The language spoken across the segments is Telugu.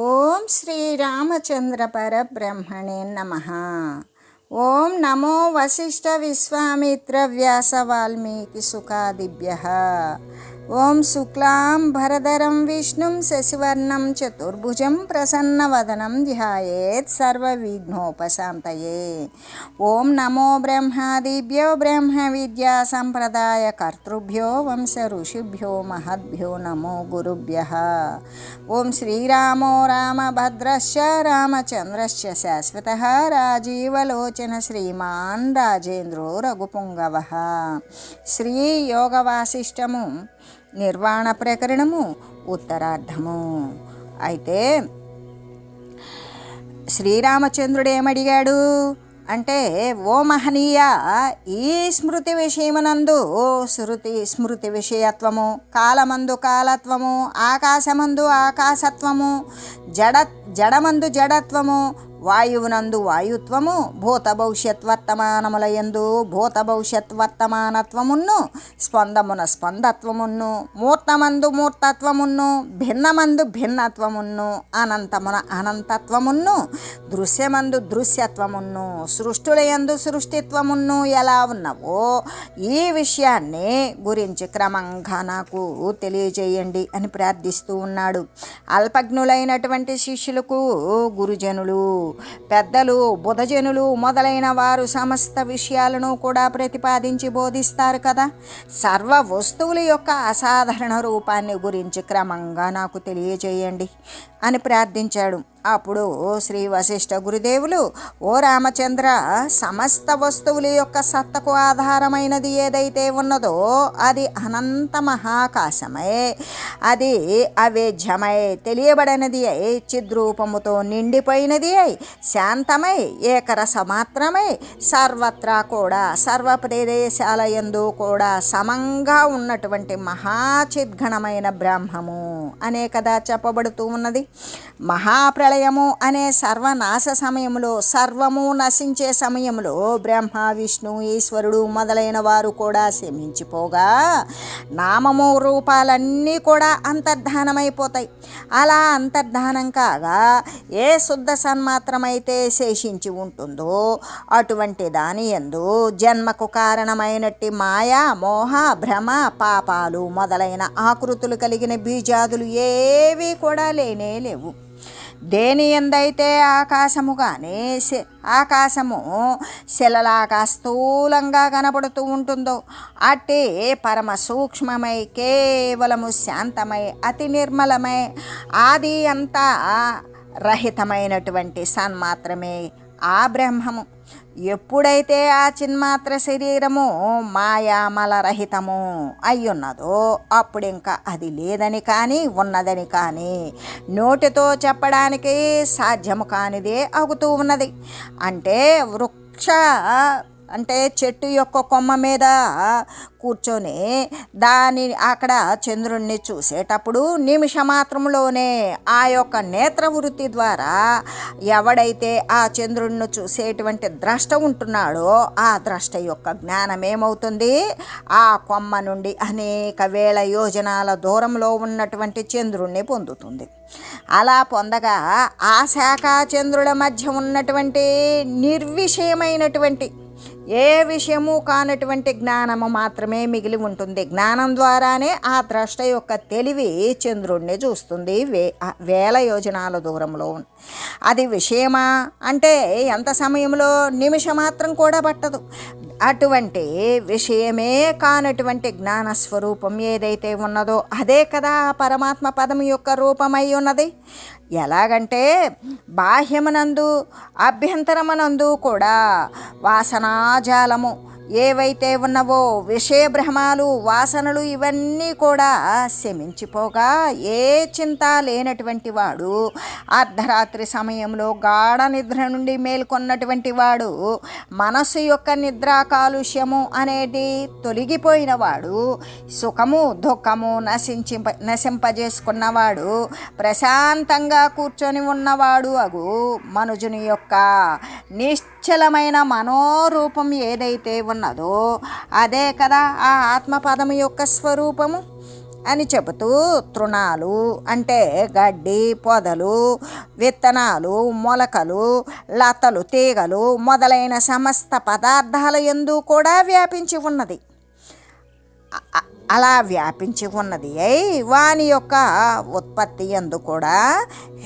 ఓం శ్రీరామచంద్ర పరబ్రహ్మణే నమః. ఓం నమో వశిష్ఠ విశ్వామిత్ర వ్యాస వాల్మీకి సుఖాదిభ్యః. ఓం శుక్లాం భరధరం విష్ణుం శశివర్ణం చతుర్భుజం ప్రసన్నవదనం ధ్యాయేత్ సర్వవిఘ్నోపశాంతయే. ఓం నమో బ్రహ్మాదిభ్యో బ్రహ్మ విద్యా సంప్రదాయ కర్తృభ్యో వంశ ఋషిభ్యో మహద్భ్యో నమో గురుభ్యః. ఓం శ్రీరామో రామభద్రశ్చ రామచంద్రశ్చ శాశ్వతః రాజీవలోచన శ్రీమాన్ రాజేంద్రో రఘుపుంగవః. శ్రీ యోగ వాసిష్టము నిర్వాణ ప్రకరణము ఉత్తరార్ధము. అయితే శ్రీరామచంద్రుడు ఏమడిగాడు అంటే, ఓ మహనీయ, ఈ స్మృతి విషయమునందు స్మృతి విషయత్వము, కాలమందు కాలత్వము, ఆకాశమందు ఆకాశత్వము, జడమందు జడత్వము, వాయువునందు వాయుత్వము, భూత భవిష్యత్ వర్తమానములయందు భూత భవిష్యత్ వర్తమానత్వమును, స్పందమున స్పందత్వమును, మూర్తమందు మూర్తత్వమును, భిన్నమందు భిన్నత్వమును, అనంతమున అనంతత్వమును, దృశ్యమందు దృశ్యత్వమును, సృష్టులయందు సృష్టిత్వమును ఎలా ఉన్నవో ఈ విషయాన్ని గురించి క్రమంగా నాకు తెలియజేయండి అని ప్రార్థిస్తూ ఉన్నాడు. అల్పజ్ఞులైనటువంటి శిష్యులకు గురుజనులు, పెద్దలు, బుధజనులు మొదలైన వారు సమస్త విషయాలను కూడా ప్రతిపాదించి బోధిస్తారు కదా. సర్వ వస్తువుల యొక్క అసాధారణ రూపాన్ని గురించి క్రమంగా నాకు తెలియజేయండి అని ప్రార్థించాడు. అప్పుడు శ్రీ వశిష్ఠ గురుదేవులు, ఓ రామచంద్ర, సమస్త వస్తువుల యొక్క సత్తకు ఆధారమైనది ఏదైతే ఉన్నదో అది అనంత మహాకాశమై, అది అవేధ్యమై, తెలియబడినది అయి, చిద్రూపముతో నిండిపోయినది అయి, శాంతమై, ఏకరసమాత్రమై, సర్వత్రా కూడా సర్వ ప్రదేశాలయందు కూడా సమంగా ఉన్నటువంటి మహాచిద్ఘణమైన బ్రహ్మము అనే కదా చెప్పబడుతూ ఉన్నది. మహాప్రళయము అనే సర్వనాశ సమయంలో, సర్వము నశించే సమయంలో బ్రహ్మ, విష్ణు, ఈశ్వరుడు మొదలైన వారు కూడా శమించిపోగా నామము రూపాలన్నీ కూడా అంతర్ధానమైపోతాయి. అలా అంతర్ధానం కాగా ఏ శుద్ధ సన్మాత్రమైతే శేషించి ఉంటుందో అటువంటి దాని యందు జన్మకు కారణమైనట్టి మాయా, మోహ, భ్రమ, పాపాలు మొదలైన ఆకృతులు కలిగిన బీజాదులు ఏవి కూడా లేనే లేవు. దేని ఎందైతే ఆకాశము కానీ ఆకాశము శిలలాగా స్థూలంగా కనపడుతూ ఉంటుందో అట్టి పరమ సూక్ష్మమై, కేవలము శాంతమై, అతి నిర్మలమై, ఆది అంతా రహితమైనటువంటి సన్మాత్రమే ఆ బ్రహ్మము. ఎప్పుడైతే ఆ చిన్మాత్ర శరీరము మాయామలరహితము అయ్యున్నదో అప్పుడు ఇంకా అది లేదని కానీ ఉన్నదని కానీ నోటితో చెప్పడానికి సాధ్యము కానిదే అవుతూ ఉన్నది. అంటే చెట్టు యొక్క కొమ్మ మీద కూర్చొని అక్కడ చంద్రుణ్ణి చూసేటప్పుడు నిమిషమాత్రంలోనే ఆ యొక్క నేత్రవృత్తి ద్వారా ఎవడైతే ఆ చంద్రుణ్ణి చూసేటువంటి ద్రష్ట ఉంటున్నాడో ఆ ద్రష్ట యొక్క జ్ఞానం ఏమవుతుంది, ఆ కొమ్మ నుండి అనేక వేల యోజనాల దూరంలో ఉన్నటువంటి చంద్రుణ్ణి పొందుతుంది. అలా పొందగా ఆ శాఖ చంద్రుల మధ్య ఉన్నటువంటి నిర్విషయమైనటువంటి ఏ విషయము కానటువంటి జ్ఞానము మాత్రమే మిగిలి ఉంటుంది. జ్ఞానం ద్వారానే ఆ ద్రష్ట యొక్క తెలివి చంద్రుణ్ణి చూస్తుంది వేల యోజనాల దూరంలో. అది విషయమా అంటే ఎంత సమయంలో నిమిషమాత్రం కూడా పట్టదు. అటువంటి విషయమే కానటువంటి జ్ఞానస్వరూపం ఏదైతే ఉన్నదో అదే కదా పరమాత్మ పదం యొక్క రూపమై ఉన్నది. ఎలాగంటే బాహ్యమునందు అభ్యంతరమునందు కూడా వాసనాజాలము ఏవైతే ఉన్నవో విషయ భ్రమాలు, వాసనలు ఇవన్నీ కూడా శమించిపోగా ఏ చింత లేనటువంటి వాడు, అర్ధరాత్రి సమయంలో గాఢ నిద్ర నుండి మేల్కొన్నటువంటి వాడు, మనస్సు యొక్క నిద్రా కాలుష్యము అనేది తొలగిపోయిన వాడు, సుఖము దుఃఖము నశింపజేసుకున్నవాడు, ప్రశాంతంగా కూర్చొని ఉన్నవాడు అగు మనుజుని యొక్క నిశ్చలమైన మనోరూపం ఏదైతే ఉన్నదో అదే కదా ఆ ఆత్మపదము యొక్క స్వరూపము. అని చెబుతూ తృణాలు అంటే గడ్డి, పొదలు, విత్తనాలు, మొలకలు, లతలు, తీగలు మొదలైన సమస్త పదార్థాల యందు కూడా వ్యాపించి ఉన్నది. అలా వ్యాపించి ఉన్నది అయి వాని యొక్క ఉత్పత్తి యందు కూడా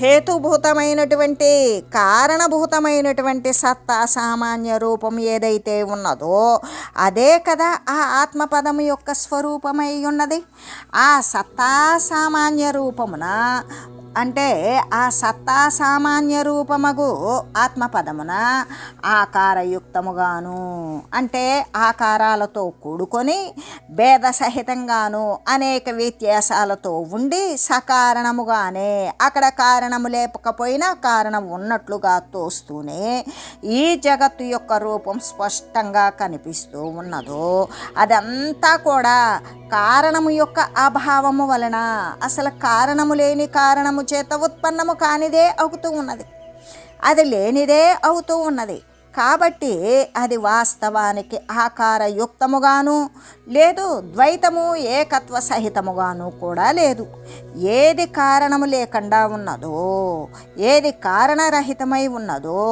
హేతుభూతమైనటువంటి కారణభూతమైనటువంటి సత్తా సామాన్య రూపం ఏదైతే ఉన్నదో అదే కదా ఆ ఆత్మపదం యొక్క స్వరూపమై ఉన్నది. ఆ సత్తా సామాన్య రూపమున అంటే ఆ సత్తా సామాన్య రూపమగు ఆత్మపదమున ఆకారయుక్తముగాను అంటే ఆకారాలతో కూడుకొని భేద సహితంగాను అనేక వ్యత్యాసాలతో ఉండి సకారణముగానే అక్కడ కారణము లేకపోయినా కారణం ఉన్నట్లుగా తోస్తూనే ఈ జగత్తు యొక్క రూపం స్పష్టంగా కనిపిస్తూ ఉన్నదో అదంతా కూడా కారణము యొక్క అభావము వలన అసలు కారణము లేని కారణము చేత ఉత్పన్నము కానిదే అవుతూ ఉన్నది, అది లేనిదే అవుతూ ఉన్నది. కాబట్టి అది వాస్తవానికి ఆకారయుక్తముగాను లేదు, ద్వైతము ఏకత్వ సహితముగాను కూడా లేదు. ఏది కారణము లేకుండా ఉన్నదో, ఏది కారణరహితమై ఉన్నదో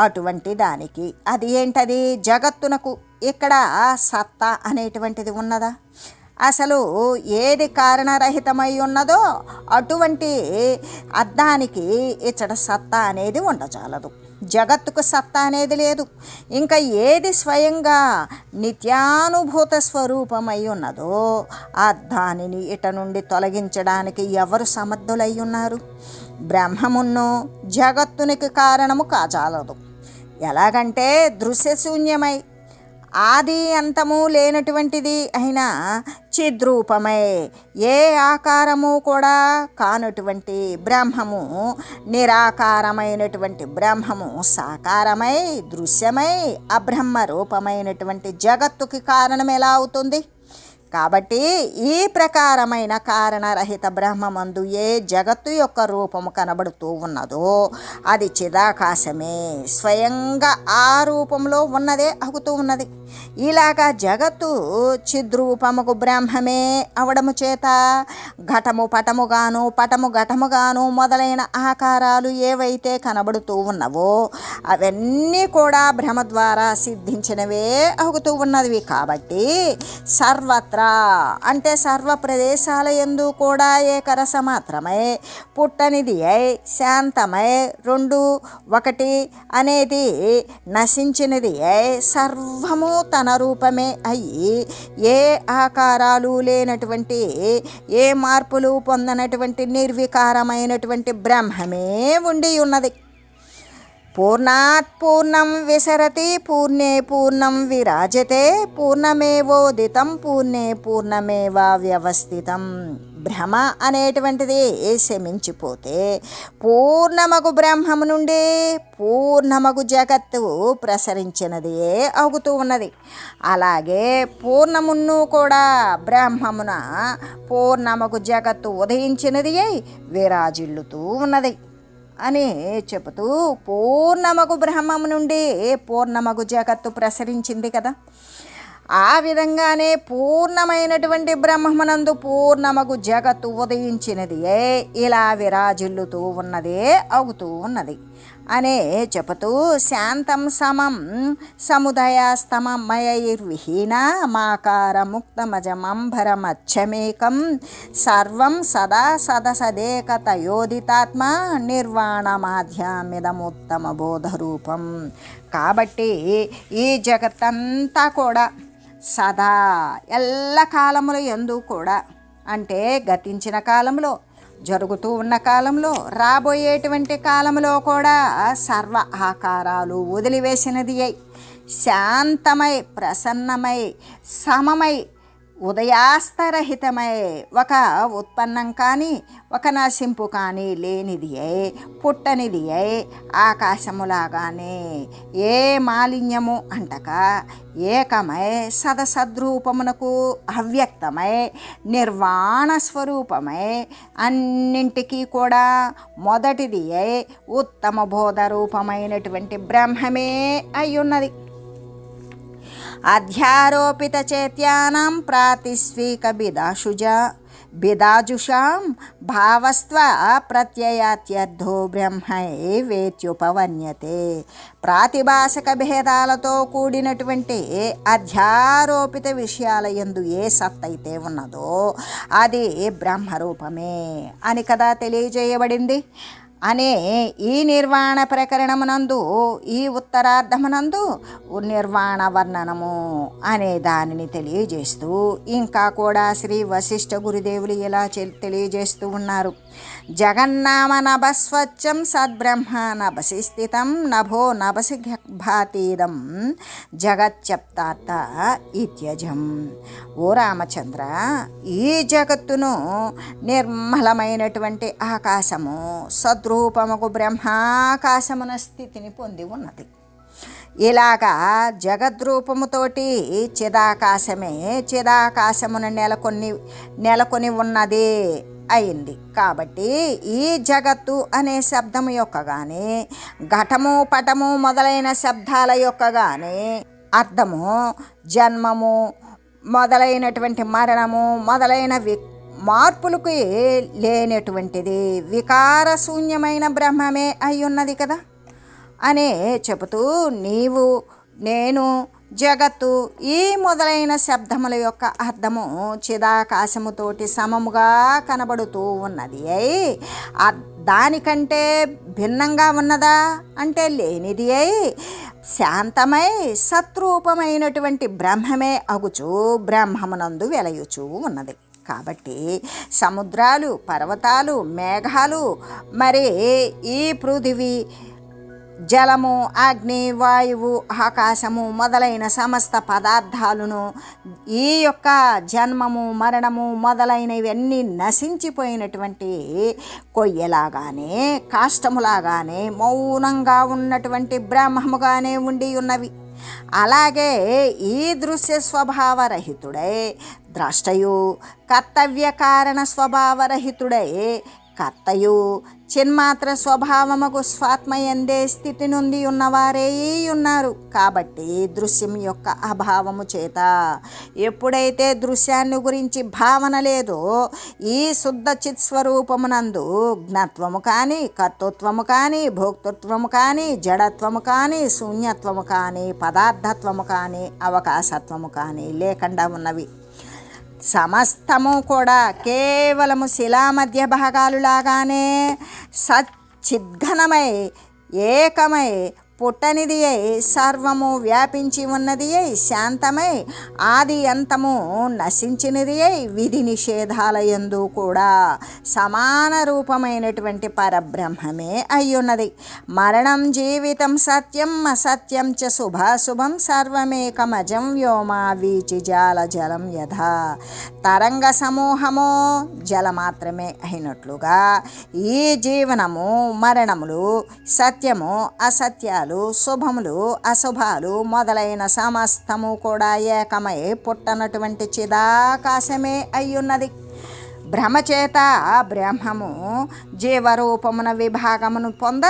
అటువంటి దానికి అది ఏంటది? జగత్తునకు ఇక్కడ సత్తా అనేటువంటిది ఉన్నదా? అసలు ఏది కారణరహితమై ఉన్నదో అటువంటి అద్దానికి ఇచ్చట సత్తా అనేది ఉండజాలదు. జగత్తుకు సత్తా అనేది లేదు. ఇంకా ఏది స్వయంగా నిత్యానుభూత స్వరూపమై ఉన్నదో ఆ దానిని ఇట నుండి తొలగించడానికి ఎవరు సమర్థులై ఉన్నారు? బ్రహ్మమును జగత్తునికి కారణము కాజాలదు. ఎలాగంటే దృశ్యశూన్యమై ఆది అంతము లేనటువంటిది అయినా చిద్రూపమై ఏ ఆకారము కూడా కానటువంటి బ్రహ్మము, నిరాకారమైనటువంటి బ్రహ్మము సాకారమై దృశ్యమై అబ్రహ్మ రూపమైనటువంటి జగత్తుకి కారణం ఎలా అవుతుంది? కాబట్టి ఈ ప్రకారమైన కారణరహిత బ్రహ్మమందు ఏ జగత్తు యొక్క రూపము కనబడుతూ ఉన్నదో అది చిదాకాశమే, స్వయంగా ఆ రూపంలో ఉన్నదే అవుతూ ఉన్నది. ఇలాగా జగత్తు చిద్రూపముకు బ్రహ్మమే అవడము చేత ఘటము పటముగాను పటము ఘటముగాను మొదలైన ఆకారాలు ఏవైతే కనబడుతూ ఉన్నవో అవన్నీ కూడా భ్రమ ద్వారా సిద్ధించినవే అవుతూ ఉన్నవి. కాబట్టి సర్వత్రా అంటే సర్వ ప్రదేశాల యందు కూడా ఏకరస మాత్రమై పుట్టనిది అయి శాంతమై రెండు ఒకటి అనేది నశించినది అయి సర్వము తన రూపమే అయి ఏ ఆకారాలు లేనటువంటి ఏ మార్పులు పొందనటువంటి నిర్వికారమైనటువంటి బ్రహ్మమే ఉండి ఉన్నది. పూర్ణాత్ పూర్ణం విసరతి పూర్ణే పూర్ణం విరాజతే పూర్ణమేవోదితం పూర్ణే పూర్ణమేవ వ్యవస్థితం. భ్రమ అనేటువంటిది శమించిపోతే పూర్ణమగు బ్రహ్మము నుండి పూర్ణమగు జగత్తు ప్రసరించినదే అవుతూ ఉన్నది. అలాగే పూర్ణమును కూడా బ్రహ్మమున పూర్ణమగు జగత్తు ఉదయించినది అయి విరాజిల్లుతూ ఉన్నది అని చెబుతూ పూర్ణమగు బ్రహ్మము నుండి పూర్ణమగు జగత్తు ప్రసరించింది కదా. ఆ విధంగానే పూర్ణమైనటువంటి బ్రహ్మమునందు పూర్ణమగు జగత్తు ఉదయించినది ఇలా విరాజిల్లుతూ ఉన్నదే అవుతూ ఉన్నది అనే చెబుతూ శాంతం సమం సముదయాస్తమమయైర్విహీన మాకార ముక్తమజమంభరమచ్చమేకం సర్వం సదా సదసదేకతయోదితాత్మ నిర్వాణమాధ్యామిదముత్తమ బోధరూపం. కాబట్టి ఈ జగత్తంతా కూడా సదా ఎల్ల కాలముల యందు కూడా అంటే గతించిన కాలంలో, జరుగుతూ ఉన్న కాలంలో, రాబోయేటువంటి కాలంలో కూడా సర్వ ఆకారాలు వదిలివేసినది అయి శాంతమై ప్రసన్నమై సమమై ఉదయాస్తరహితమై ఒక ఉత్పన్నం కానీ ఒక నశింపు కానీ లేనిది అయి పుట్టనిది అయి ఆకాశములాగానే ఏ మాలిన్యము అంటక ఏకమై సదసద్రూపమునకు అవ్యక్తమై నిర్వాణ స్వరూపమై అన్నింటికీ కూడా మొదటిది అయి ఉత్తమ బోధ రూపమైనటువంటి బ్రహ్మమే అయ్యున్నది. అధ్యారోపిత చేత్యానాం ప్రాతిస్వీక బిదాశుజ బిదాజుషాం భావస్త్వ ప్రత్యయాత్యర్థో బ్రహ్మైవేత్యుపవన్యతే. ప్రాతిభాషక భేదాలతో కూడినటువంటి అధ్యారోపిత విషయాల యందు ఏ సత్తైతే ఉన్నదో అది బ్రహ్మరూపమే అని కదా తెలియజేయబడింది అనే ఈ నిర్వాణ ప్రకరణమునందు ఈ ఉత్తరార్ధమునందు నిర్వాణ వర్ణనము అనే దానిని తెలియజేస్తూ ఇంకా కూడా శ్రీ వశిష్ఠ గురుదేవులు ఇలా తెలియజేస్తూ ఉన్నారు. జగన్నామ నభస్వచ్ఛం సద్బ్రహ్మ నభసి స్థితం నభో నభసి భాతీదం జగచ్చప్తార్థ ఇత్యజం. ఓ రామచంద్ర, ఈ జగత్తును నిర్మలమైనటువంటి ఆకాశము సద్రూపముకు బ్రహ్మాకాశమున స్థితిని పొంది ఉన్నది. ఇలాగా జగద్రూపముతోటి చిదాకాశమున నెలకొని ఉన్నది అయింది. కాబట్టి ఈ జగత్తు అనే శబ్దము యొక్క కానీ ఘటము పటము మొదలైన శబ్దాల యొక్క కానీ అర్థము జన్మము మొదలైనటువంటి మరణము మొదలైన మార్పులకు లేనటువంటిది వికారశూన్యమైన బ్రహ్మమే అయ్యున్నది కదా అనే చెబుతూ నీవు నేను జగత్తు ఈ మొదలైన శబ్దముల యొక్క అర్థము చిదాకాశముతోటి సమముగా కనబడుతూ ఉన్నది అయి దానికంటే భిన్నంగా ఉన్నదా అంటే లేనిది అయి శాంతమై సత్రూపమైనటువంటి బ్రహ్మమే అగుచు బ్రహ్మమునందు వెలయుచూ ఉన్నది. కాబట్టి సముద్రాలు, పర్వతాలు, మేఘాలు, మరి ఈ పృథివీ, జలము, అగ్ని, వాయువు, ఆకాశము మొదలైన సమస్త పదార్థాలను ఈ యొక్క జన్మము మరణము మొదలైనవన్నీ నశించిపోయినటువంటి కొయ్యలాగానే కాష్టములాగానే మౌనంగా ఉన్నటువంటి బ్రహ్మముగానే ఉండి ఉన్నవి. అలాగే ఈ దృశ్య స్వభావరహితుడై ద్రష్టయు కర్తవ్య కారణ స్వభావరహితుడై కర్తయు చిన్మాత్ర స్వభావముకు స్వాత్మయందే స్థితి నుండి ఉన్నవారే ఉన్నారు. కాబట్టి దృశ్యం యొక్క అభావము చేత ఎప్పుడైతే దృశ్యాన్ని గురించి భావన లేదో ఈ శుద్ధ చిత్స్వరూపమునందు జ్ఞత్వము కానీ కర్తృత్వము కానీ భోక్తృత్వము కానీ జడత్వము కానీ శూన్యత్వము కానీ పదార్థత్వము కానీ అవకాశత్వము కానీ లేకుండా ఉన్నవి. సమస్తము కూడా కేవలము శిలా మధ్య భాగాలులాగానే సచ్చిద్ఘనమై ఏకమై పుట్టనిది అయి సర్వము వ్యాపించి ఉన్నది అయి శాంతమై ఆది అంతము నశించినది అయి విధి నిషేధాల యందు కూడా సమాన రూపమైనటువంటి పరబ్రహ్మమే అయ్యున్నది. మరణం జీవితం సత్యం అసత్యం చ శుభాశుభం సర్వమేకమజం వ్యోమా వీచి జాల జలం యథా. తరంగ సమూహము జల మాత్రమే అయినట్లుగా ఈ జీవనము మరణములు సత్యము అసత్యాలు శుభములు అశుభాలు మొదలైన సమస్తము కూడా ఏకమై పుట్టనటువంటి చిదాకాశమే అయ్యున్నది. భ్రమచేత బ్రహ్మము జీవరూపమున విభాగమును పొంద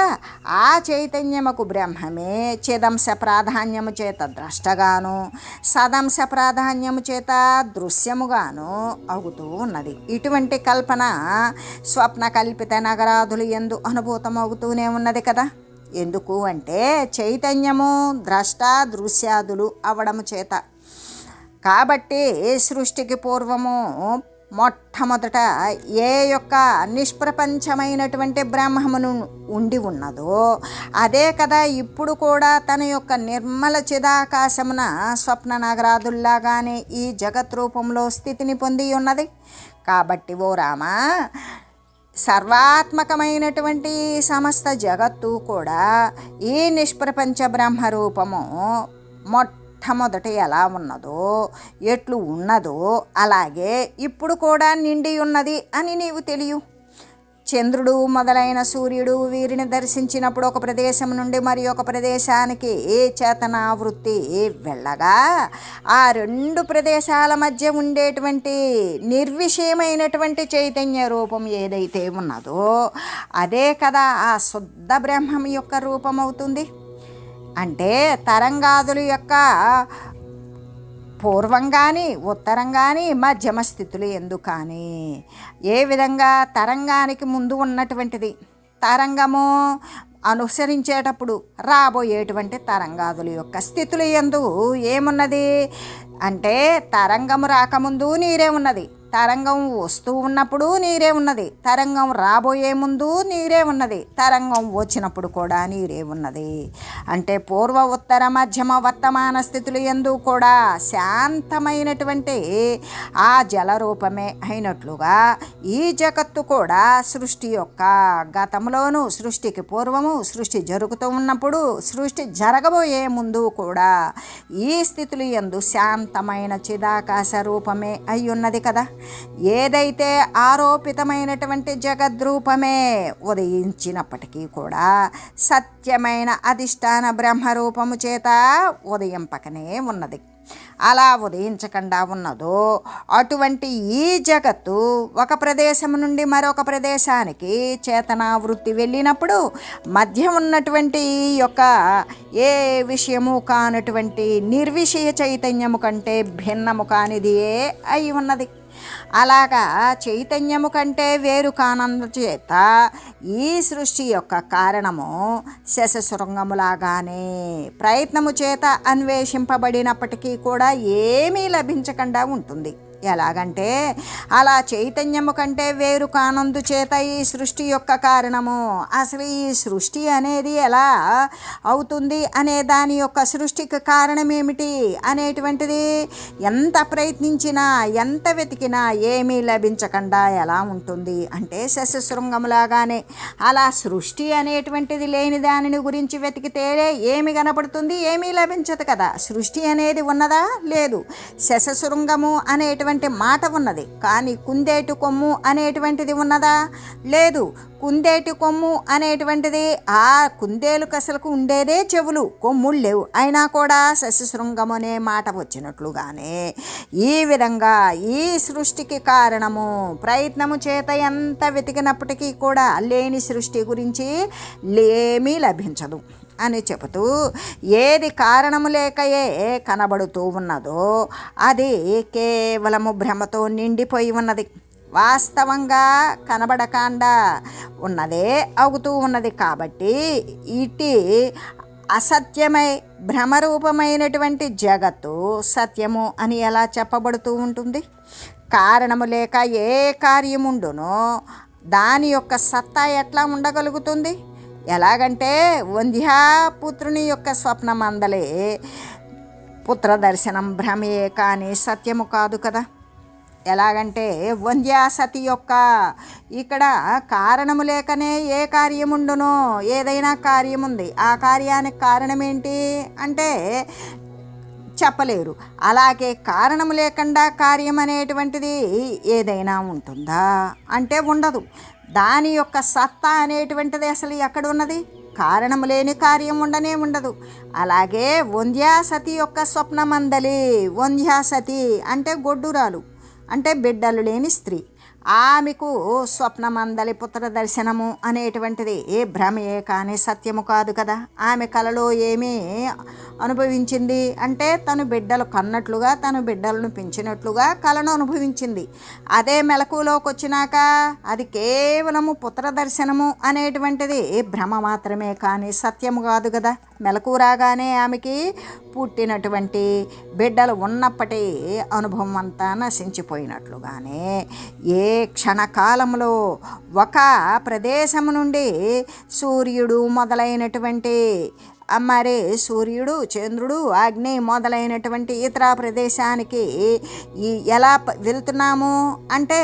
ఆ చైతన్యముకు బ్రహ్మమే చిదంశ ప్రాధాన్యము చేత ద్రష్టగాను సదంశ ప్రాధాన్యము చేత దృశ్యముగాను అగుతూ ఉన్నది. ఇటువంటి కల్పన స్వప్న కల్పిత నగరాదులు యందు అనుభూతమవుతూనే ఉన్నది కదా. ఎందుకు అంటే చైతన్యము ద్రష్ట దృశ్యాదులు అవడము చేత. కాబట్టి సృష్టికి పూర్వము మొట్టమొదట ఏ యొక్క నిష్ప్రపంచమైనటువంటి బ్రహ్మమును ఉండి ఉన్నదో అదే కదా ఇప్పుడు కూడా తన యొక్క నిర్మల చిదాకాశమున స్వప్న నగరాదుల్లాగానే ఈ జగత్ రూపంలో స్థితిని పొంది ఉన్నది. కాబట్టి ఓ రామా, సర్వాత్మకమైనటువంటి సమస్త జగత్తు కూడా ఈ నిష్ప్రపంచ బ్రహ్మరూపము మొట్టమొదట ఎలా ఉన్నదో ఎట్లు ఉన్నదో అలాగే ఇప్పుడు కూడా నిండి ఉన్నది అని నీవు తెలియు. చంద్రుడు మొదలైన సూర్యుడు వీరిని దర్శించినప్పుడు ఒక ప్రదేశం నుండి మరి ఒక ప్రదేశానికి చేతనావృత్తి వెళ్ళగా ఆ రెండు ప్రదేశాల మధ్య ఉండేటువంటి నిర్విషయమైనటువంటి చైతన్య రూపం ఏదైతే ఉన్నదో అదే కదా ఆ శుద్ధ బ్రహ్మం యొక్క రూపం అవుతుంది. అంటే తరంగాదుల యొక్క పూర్వం కానీ ఉత్తరం కానీ మధ్యమ స్థితులు ఎందు కానీ ఏ విధంగా తరంగానికి ముందు ఉన్నటువంటిది తరంగము అనుసరించేటప్పుడు రాబోయేటువంటి తరంగాదుల యొక్క స్థితులు యందు ఏమున్నది అంటే తరంగము రాకముందు నీరే ఉన్నది, తరంగం వస్తూ ఉన్నప్పుడు నీరే ఉన్నది, తరంగం రాబోయే ముందు నీరే ఉన్నది, తరంగం వచ్చినప్పుడు కూడా నీరే ఉన్నది. అంటే పూర్వ ఉత్తర మధ్యమ వర్తమాన స్థితులు యందు కూడా శాంతమైనటువంటి ఆ జలరూపమే అయినట్లుగా ఈ జగత్తు కూడా సృష్టి యొక్క గతంలోనూ సృష్టికి పూర్వము సృష్టి జరుగుతూ ఉన్నప్పుడు సృష్టి జరగబోయే ముందు కూడా ఈ స్థితులు యందు శాంతమైన చిదాకాశ రూపమే అయి ఉన్నది కదా. ఏదైతే ఆరోపితమైనటువంటి జగద్రూపమే ఉదయించినప్పటికీ కూడా సత్యమైన అధిష్టాన బ్రహ్మరూపము చేత ఉదయింపకనే ఉన్నది. అలా ఉదయించకుండా ఉన్నదో అటువంటి ఈ జగత్తు ఒక ప్రదేశం నుండి మరొక ప్రదేశానికి చేతనావృత్తి వెళ్ళినప్పుడు మధ్య ఉన్నటువంటి ఈ యొక్క ఏ విషయము కానటువంటి నిర్విషయ చైతన్యము కంటే భిన్నము కానిదియే అయి ఉన్నది. అలాగా చైతన్యము కంటే వేరు కానందుచేత ఈ సృష్టి యొక్క కారణము శశశృంగములాగానే ప్రయత్నము చేత అన్వేషింపబడినప్పటికీ కూడా ఏమీ లభించకుండా ఉంటుంది. ఎలాగంటే అలా చైతన్యము కంటే వేరు కానందు చేత ఈ సృష్టి యొక్క కారణము అసలు ఈ సృష్టి అనేది ఎలా అవుతుంది అనే దాని యొక్క సృష్టికి కారణం ఏమిటి అనేటువంటిది ఎంత ప్రయత్నించినా ఎంత వెతికినా ఏమీ లభించకుండా ఎలా ఉంటుంది అంటే శశశృంగములాగానే అలా సృష్టి అనేటువంటిది లేని దానిని గురించి వెతికితే ఏమి కనపడుతుంది, ఏమీ లభించదు కదా. సృష్టి అనేది ఉన్నదా, లేదు. శశశృంగము అనేటువంటి మాట ఉన్నది, కానీ కుందేటి కొమ్ము అనేటువంటిది ఉన్నదా, లేదు. కుందేటి కొమ్ము అనేటువంటిది ఆ కుందేలుకు అసలుకు ఉండేదే చెవులు, కొమ్ముళ్ళు లేవు, అయినా కూడా శశశృంగం అనే మాట వచ్చినట్లుగానే ఈ విధంగా ఈ సృష్టికి కారణము ప్రయత్నము చేత ఎంత వెతికినప్పటికీ కూడా లేని సృష్టి గురించి ఏమీ లభించదు అని చెబుతూ ఏది కారణము లేకయే కనబడుతూ ఉన్నదో అది కేవలము భ్రమతో నిండిపోయి ఉన్నది. వాస్తవంగా కనబడకుండా ఉన్నదే అవుతూ ఉన్నది. కాబట్టి ఇటు అసత్యమై భ్రమరూపమైనటువంటి జగత్తు సత్యము అని ఎలా చెప్పబడుతూ ఉంటుంది? కారణము లేక ఏ కార్యముండునో దాని యొక్క సత్తా ఎట్లా ఉండగలుగుతుంది? ఎలాగంటే వంధ్యాపుత్రుని యొక్క స్వప్నమందలే పుత్ర దర్శనం భ్రమే కానీ సత్యము కాదు కదా. ఎలాగంటే వంధ్యాసతి యొక్క ఇక్కడ కారణము లేకనే ఏ కార్యముండునో ఏదైనా కార్యముంది, ఆ కార్యానికి కారణం ఏంటి అంటే చెప్పలేరు. అలాగే కారణము లేకుండా కార్యం అనేటువంటిది ఏదైనా ఉంటుందా అంటే ఉండదు. దాని యొక్క సత్తా అనేటువంటిది అసలు ఎక్కడ ఉన్నది? కారణము లేని కార్యం ఉండనే ఉండదు. అలాగే వంధ్యాసతి యొక్క స్వప్నమందలి, వంధ్యాసతి అంటే గొడ్డురాలు అంటే బిడ్డలు లేని స్త్రీ, ఆమెకు స్వప్నమందలి పుత్ర దర్శనము అనేటువంటిది ఏ భ్రమయే కానీ సత్యము కాదు కదా. ఆమె కలలో ఏమీ అనుభవించింది అంటే తను బిడ్డలు కన్నట్లుగా తను బిడ్డలను పెంచినట్లుగా కలను అనుభవించింది. అదే మెలకులోకి వచ్చినాక అది కేవలము పుత్ర దర్శనము అనేటువంటిది భ్రమ మాత్రమే కానీ సత్యము కాదు కదా. మెలకు రాగానే ఆమెకి పుట్టినటువంటి బిడ్డలు ఉన్నప్పటి అనుభవం అంతా నశించిపోయినట్లుగానే ఏ క్షణకాలంలో ఒక ప్రదేశం నుండి సూర్యుడు మొదలైనటువంటి మరి సూర్యుడు చంద్రుడు అగ్ని మొదలైనటువంటి ఇతర ప్రదేశానికి ఎలా వెళ్తున్నాము అంటే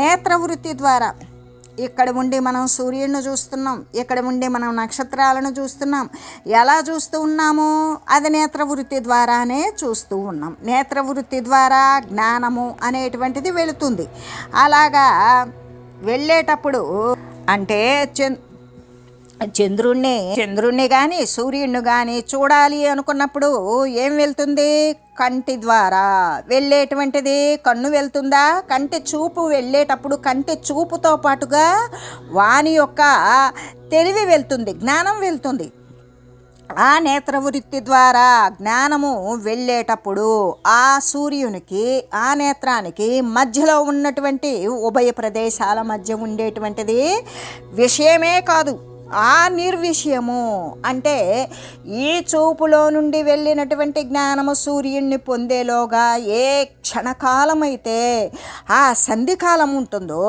నేత్రవృత్తి ద్వారా. ఇక్కడ ఉండి మనం సూర్యుడిని చూస్తున్నాం, ఇక్కడ ఉండి మనం నక్షత్రాలను చూస్తున్నాం. ఎలా చూస్తూ ఉన్నాము? అది నేత్రవృత్తి ద్వారానే చూస్తూ ఉన్నాం. నేత్రవృత్తి ద్వారా జ్ఞానము అనేటువంటిది వెళుతుంది. అలాగా వెళ్ళేటప్పుడు అంటే చంద్రుణ్ణి కానీ సూర్యుడిని కానీ చూడాలి అనుకున్నప్పుడు ఏం వెళ్తుంది? కంటి ద్వారా వెళ్ళేటువంటిది కన్ను వెళ్తుందా? కంటి చూపు వెళ్ళేటప్పుడు కంటి చూపుతో పాటుగా వాని యొక్క తెలివి వెళ్తుంది, జ్ఞానం వెళ్తుంది. ఆ నేత్రవృత్తి ద్వారా జ్ఞానము వెళ్ళేటప్పుడు ఆ సూర్యునికి ఆ నేత్రానికి మధ్యలో ఉన్నటువంటి ఉభయ ప్రదేశాల మధ్య ఉండేటువంటిది విషయమే కాదు, ఆ నిర్విషయము. అంటే ఈ చూపులో నుండి వెళ్ళినటువంటి జ్ఞానము సూర్యుడిని పొందేలోగా ఏ క్షణకాలమైతే ఆ సంధికాలం ఉంటుందో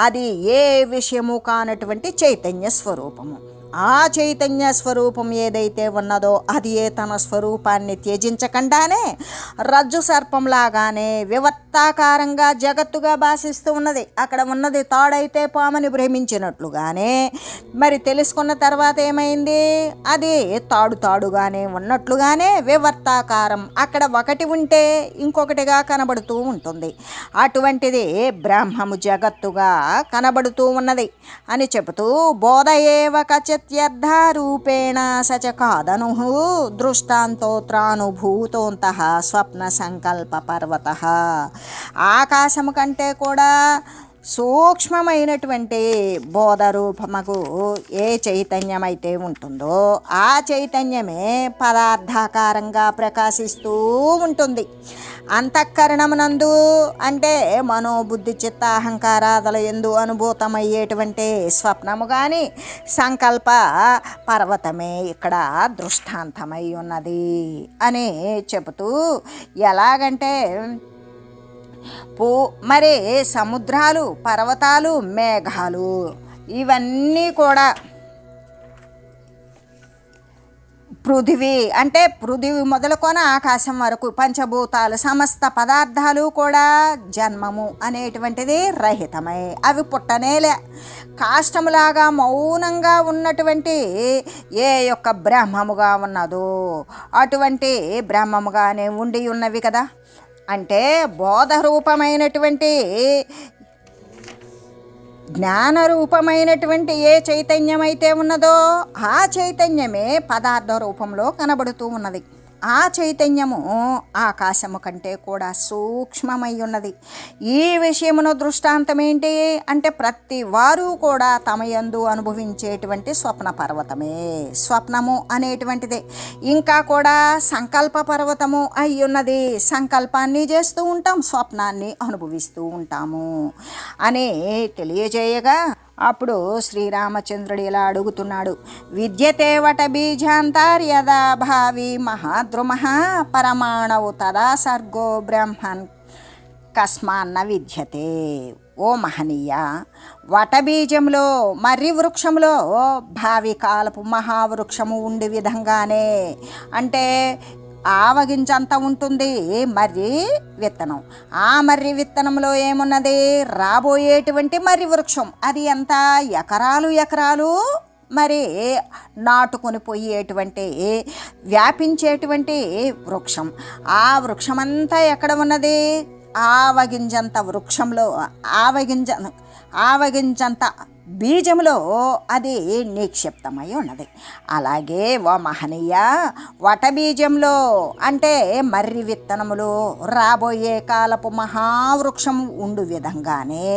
అది ఏ విషయము కానటువంటి చైతన్య స్వరూపము. ఆ చైతన్య స్వరూపం ఏదైతే ఉన్నదో అది ఏ తన స్వరూపాన్ని త్యజించకుండానే రజ్జు సర్పంలాగానే వివర్తాకారంగా జగత్తుగా భాషిస్తూ ఉన్నది. అక్కడ ఉన్నది తాడైతే పామని భ్రమించినట్లుగానే మరి తెలుసుకున్న తర్వాత ఏమైంది, అది తాడుగానే ఉన్నట్లుగానే వివర్తాకారం అక్కడ ఒకటి ఉంటే ఇంకొకటిగా కనబడుతూ ఉంటుంది. అటువంటిది బ్రహ్మము జగత్తుగా కనబడుతూ ఉన్నది అని చెబుతూ బోధ ఏవ కచత్యర్థరూపేణ సచ కాదను దృష్టాంతోత్రానుభూతోంతః స్వప్న సంకల్ప పర్వత. ఆకాశము కంటే కూడా సూక్ష్మమైనటువంటి బోధరూపముకు ఏ చైతన్యమైతే ఉంటుందో ఆ చైతన్యమే పదార్థాకారంగా ప్రకాశిస్తూ ఉంటుంది. అంతఃకరణమునందు అంటే మనోబుద్ధి చిత్త అహంకారాదుల యందు అనుభూతమయ్యేటువంటి స్వప్నము కానీ సంకల్ప పర్వతమే ఇక్కడ దృష్టాంతమై ఉన్నది అని చెబుతూ, ఎలాగంటే మరి సముద్రాలు, పర్వతాలు, మేఘాలు ఇవన్నీ కూడా పృథివీ అంటే పృథివీ మొదలుకొని ఆకాశం వరకు పంచభూతాలు సమస్త పదార్థాలు కూడా జన్మము అనేటువంటిది రహితమై అవి పుట్టనేలే. కాష్టములాగా మౌనంగా ఉన్నటువంటి ఏ యొక్క బ్రహ్మముగా ఉన్నదో అటువంటి బ్రహ్మముగానే ఉండి ఉన్నవి కదా. అంటే బోధరూపమైనటువంటి జ్ఞానరూపమైనటువంటి ఏ చైతన్యం అయితే ఉన్నదో ఆ చైతన్యమే పదార్థ రూపంలో కనబడుతూ ఉన్నది. ఆ చైతన్యము ఆకాశము కంటే కూడా సూక్ష్మమై ఉన్నది. ఈ విషయమును దృష్టాంతం ఏంటి అంటే ప్రతి వారు కూడా తమ యందు అనుభవించేటువంటి స్వప్న పర్వతమే స్వప్నము అనేటువంటిదే. ఇంకా కూడా సంకల్ప పర్వతము అయి ఉన్నది. సంకల్పాన్ని చేస్తూ ఉంటాం, స్వప్నాన్ని అనుభవిస్తూ ఉంటాము అని తెలియజేయగా అప్పుడు శ్రీరామచంద్రుడు ఇలా అడుగుతున్నాడు, విద్యతే వట బీజాంతర్యదా భావి మహాద్రుమ పరమాణవు తదా సర్గో బ్రహ్మన్ కస్మాన్న విద్యతే. ఓ మహనీయ, వటబీజంలో మర్రి వృక్షంలో భావి కాలపు మహావృక్షము ఉండే విధంగానే అంటే ఆవగింజంత ఉంటుంది మర్రి విత్తనం. ఆ మర్రి విత్తనంలో ఏమున్నది, రాబోయేటువంటి మర్రి వృక్షం. అది ఎంత ఎకరాలు మరి నాటుకొని పోయేటువంటి వ్యాపించేటువంటి వృక్షం. ఆ వృక్షమంతా ఎక్కడ ఉన్నది, ఆవగింజంత వృక్షంలో ఆవగింజంత బీజంలో అది నిక్షిప్తమై ఉన్నది. అలాగే ఓ మహనీయ, వటబీజంలో అంటే మర్రి విత్తనములో రాబోయే కాలపు మహావృక్షం ఉండు విధంగానే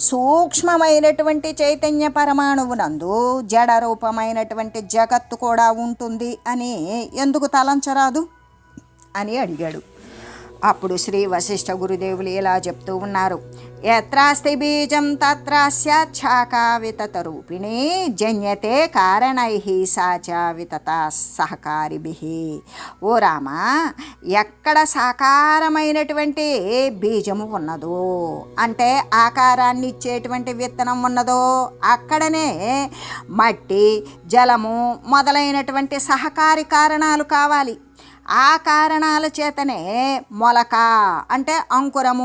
సూక్ష్మమైనటువంటి చైతన్య పరమాణువునందు జడ రూపమైనటువంటి జగత్తు కూడా ఉంటుంది అని ఎందుకు తలంచరాదు అని అడిగాడు. అప్పుడు శ్రీ వశిష్ఠ గురుదేవులు ఇలా చెప్తూ ఉన్నారు, యత్రాస్తి బీజం తత్రాస్య శాఖా వితత రూపిణి జన్యతే కారణైః సాచ వితత సహకారిభిః. ఓ రామ, ఎక్కడ సాకారమైనటువంటి బీజము ఉన్నదో అంటే ఆకారాన్ని ఇచ్చేటువంటి విత్తనం ఉన్నదో అక్కడనే మట్టి, జలము మొదలైనటువంటి సహకారి కారణాలు కావాలి. ఆ కారణాల చేతనే మొలక అంటే అంకురము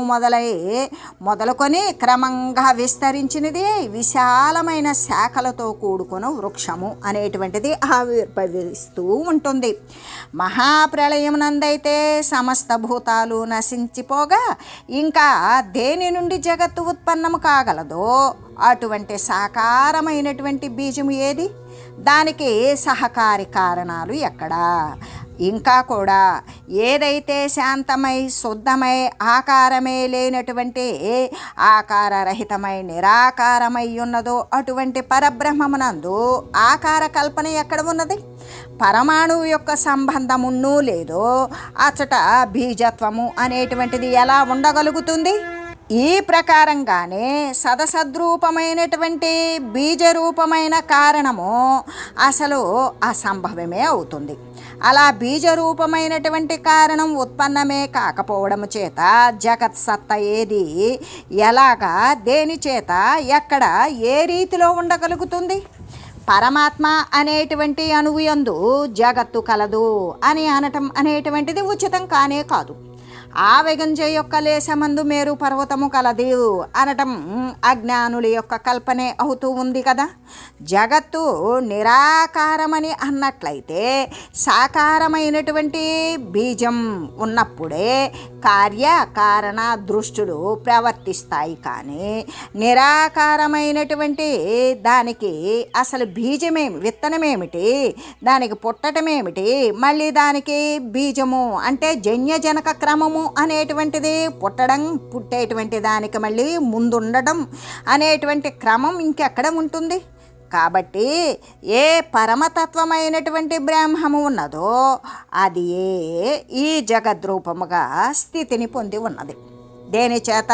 మొదలుకొని క్రమంగా విస్తరించినది విశాలమైన శాఖలతో కూడుకున్న వృక్షము అనేటువంటిది ఆవిర్భవిస్తూ ఉంటుంది. మహాప్రళయమునందైతే సమస్త భూతాలు నశించిపోగా ఇంకా దేని నుండి జగత్తు ఉత్పన్నము కాగలదో అటువంటి సాకారమైనటువంటి బీజము ఏది, దానికి సహకారి కారణాలు ఎక్కడా? ఇంకా కూడా ఏదైతే శాంతమై శుద్ధమై ఆకారమే లేనటువంటి ఆకారరహితమై నిరాకారమై ఉన్నదో అటువంటి పరబ్రహ్మమునందు ఆకార కల్పన ఎక్కడ ఉన్నది? పరమాణువు యొక్క సంబంధమును లేదో అచట బీజత్వము అనేటువంటిది ఎలా ఉండగలుగుతుంది? ఈ ప్రకారంగానే సదసద్రూపమైనటువంటి బీజరూపమైన కారణము అసలు అసంభవమే అవుతుంది. అలా బీజరూపమైనటువంటి కారణం ఉత్పన్నమే కాకపోవడం చేత జగత్ సత్త ఏది, ఎలాగా, దేని చేత, ఎక్కడ, ఏ రీతిలో ఉండగలుగుతుంది? పరమాత్మ అనేటువంటి అణువు యందు జగత్తు కలదు అని అనటం అనేటువంటిది ఉచితం కానే కాదు. ఆవగింజ యొక్క లేశమందు మేరు పర్వతము కలదు అనటం అజ్ఞానుల యొక్క కల్పనే అవుతూ ఉంది కదా. జగత్తు నిరాకారమని అన్నట్లయితే సాకారమైనటువంటి బీజం ఉన్నప్పుడే కార్యకారణ దృష్టులు ప్రవర్తిస్తాయి. కానీ నిరాకారమైనటువంటి దానికి అసలు బీజమేమి, విత్తనమేమిటి, దానికి పుట్టటమేమిటి, మళ్ళీ దానికి బీజము అంటే జన్యజనక క్రమము అనేటువంటిది పుట్టడం, పుట్టేటువంటి దానికి మళ్ళీ ముందుండడం అనేటువంటి క్రమం ఇంకెక్కడ ఉంటుంది? కాబట్టి ఏ పరమతత్వమైనటువంటి బ్రహ్మము ఉన్నదో అది ఈ జగద్రూపముగా స్థితిని పొంది ఉన్నది. దేని చేత?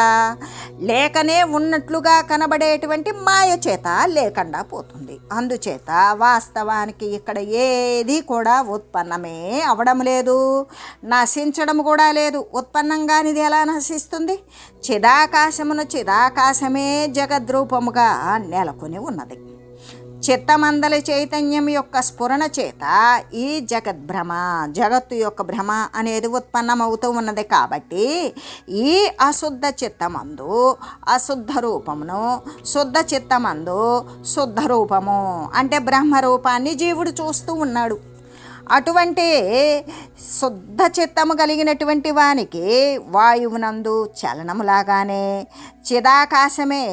లేకనే ఉన్నట్లుగా కనబడేటువంటి మాయ చేత లేకుండా పోతుంది. అందుచేత వాస్తవానికి ఇక్కడ ఏది కూడా ఉత్పన్నమే అవడం లేదు, నశించడం కూడా లేదు. ఉత్పన్నం కానిది ఎలా నశిస్తుంది? చిదాకాశమును చిదాకాశమే జగద్రూపముగా నెలకొని ఉన్నది. చిత్తమందలి చైతన్యం యొక్క స్ఫురణ చేత ఈ జగద్భ్రమ, జగత్తు యొక్క భ్రమ అనేది ఉత్పన్నమవుతూ ఉన్నది. కాబట్టి ఈ అశుద్ధ చిత్తమందు అశుద్ధ రూపమును, శుద్ధ చిత్తమందు శుద్ధ రూపము అంటే బ్రహ్మరూపాన్ని జీవుడు చూస్తూ ఉన్నాడు. అటువంటి శుద్ధ చిత్తము కలిగినటువంటి వానికి వాయువునందు చలనములాగానే చిదాకాశమే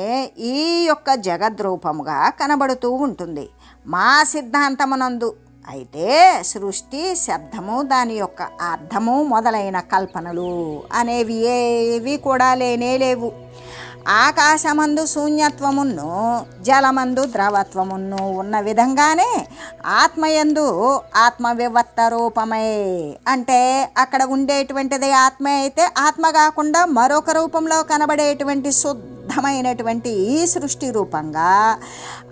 ఈ యొక్క జగద్రూపముగా కనబడుతూ ఉంటుంది. మా సిద్ధాంతమునందు అయితే సృష్టి, శబ్దము, దాని యొక్క అర్థము మొదలైన కల్పనలు అనేవి ఏవి కూడా లేనే లేవు. ఆకాశమందు శూన్యత్వమును, జలమందు ద్రవత్వమును ఉన్న విధంగానే ఆత్మయందు ఆత్మవివర్త రూపమై అంటే అక్కడ ఉండేటువంటిది ఆత్మ అయితే ఆత్మ కాకుండా మరొక రూపంలో కనబడేటువంటి శుద్ధమైనటువంటి ఈ సృష్టి రూపంగా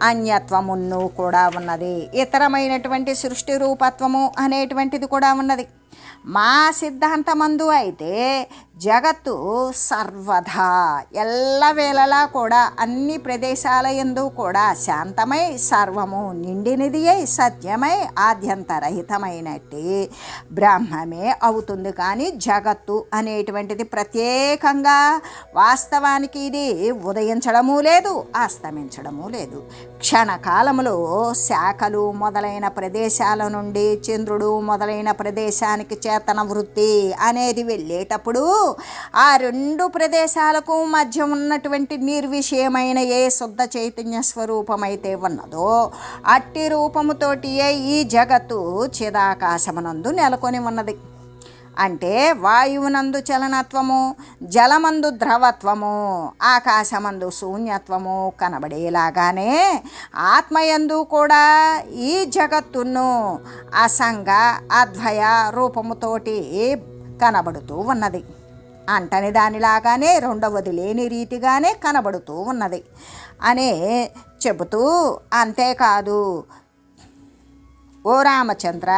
అన్యత్వమును కూడా ఉన్నది. ఇతరమైనటువంటి సృష్టి రూపత్వము అనేటువంటిది కూడా ఉన్నది. మా సిద్ధాంతమందు అయితే జగత్తు సర్వదా ఎల్లవేళలా కూడా అన్ని ప్రదేశాల యందు కూడా శాంతమై సర్వము నిండినది అయి సత్యమై ఆద్యంతరహితమైనట్టి బ్రహ్మమే అవుతుంది. కానీ జగత్తు అనేటువంటిది ప్రత్యేకంగా వాస్తవానికి ఇది ఉదయించడము లేదు, అస్తమించడము లేదు. క్షణకాలములో శాఖలు మొదలైన ప్రదేశాల నుండి చంద్రుడు మొదలైన ప్రదేశానికి చేతన వృత్తి అనేది వెళ్ళేటప్పుడు ఆ రెండు ప్రదేశాలకు మధ్య ఉన్నటువంటి నిర్విషయమైన ఏ శుద్ధ చైతన్య స్వరూపమైతే ఉన్నదో అట్టి రూపముతోటి ఈ జగత్తు చిదాకాశమునందు నెలకొని ఉన్నది. అంటే వాయువునందు చలనత్వము, జలమందు ద్రవత్వము, ఆకాశమందు శూన్యత్వము కనబడేలాగానే ఆత్మయందు కూడా ఈ జగత్తును అసంగ అద్వయ రూపముతోటి కనబడుతూ ఉన్నది. అంటని దానిలాగానే రెండవది లేని రీతిగానే కనబడుతూ ఉన్నది అనే చెబుతూ, అంతేకాదు ఓ రామచంద్ర,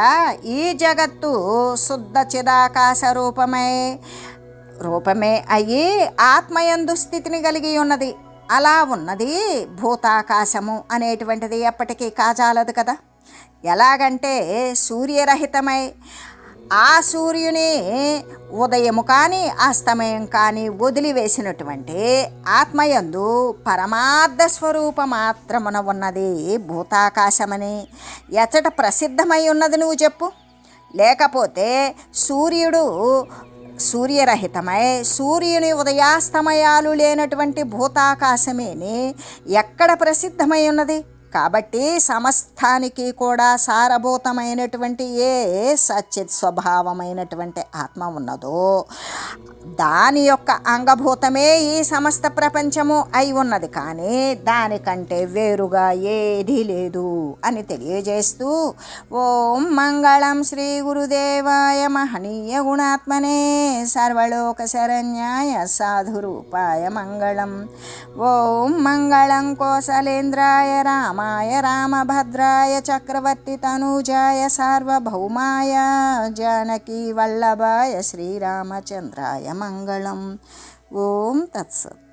ఈ జగత్తు శుద్ధ చిదాకాశ రూపమే అయ్యి ఆత్మయందు స్థితిని కలిగి ఉన్నది. అలా ఉన్నది భూతాకాశము అనేటువంటిది ఎప్పటికీ కాజాలదు కదా. ఎలాగంటే సూర్యరహితమై ఆ సూర్యుని ఉదయము కానీ అస్తమయం కానీ వదిలివేసినటువంటి ఆత్మయందు పరమార్థ స్వరూప మాత్రమున ఉన్నది భూతాకాశమని ఎచ్చట ప్రసిద్ధమై ఉన్నది నువ్వు చెప్పు. లేకపోతే సూర్యరహితమై సూర్యుని ఉదయాస్తమయాలు లేనటువంటి భూతాకాశమేని ఎక్కడ ప్రసిద్ధమై ఉన్నది? కాబట్టి సమస్తానికి కూడా సారభూతమైనటువంటి ఏ సచ్చిత్ స్వభావమైనటువంటి ఆత్మ ఉన్నదో దాని యొక్క అంగభూతమే ఈ సమస్త ప్రపంచము అయి ఉన్నది. కానీ దానికంటే వేరుగా ఏదీ లేదు అని తెలియజేస్తూ ఓం మంగళం శ్రీ గురుదేవాయ మహనీయ గుణాత్మనే సర్వలోక శరణ్యాయ సాధురూపాయ మంగళం. ఓం మంగళం కోసలేంద్రాయ రామాయ రామభద్రాయ చక్రవర్తి తనూజాయ సార్వభౌమాయ జానకీ వల్లభాయ శ్రీరామచంద్రాయ మంగళం. ఓం తత్సత్.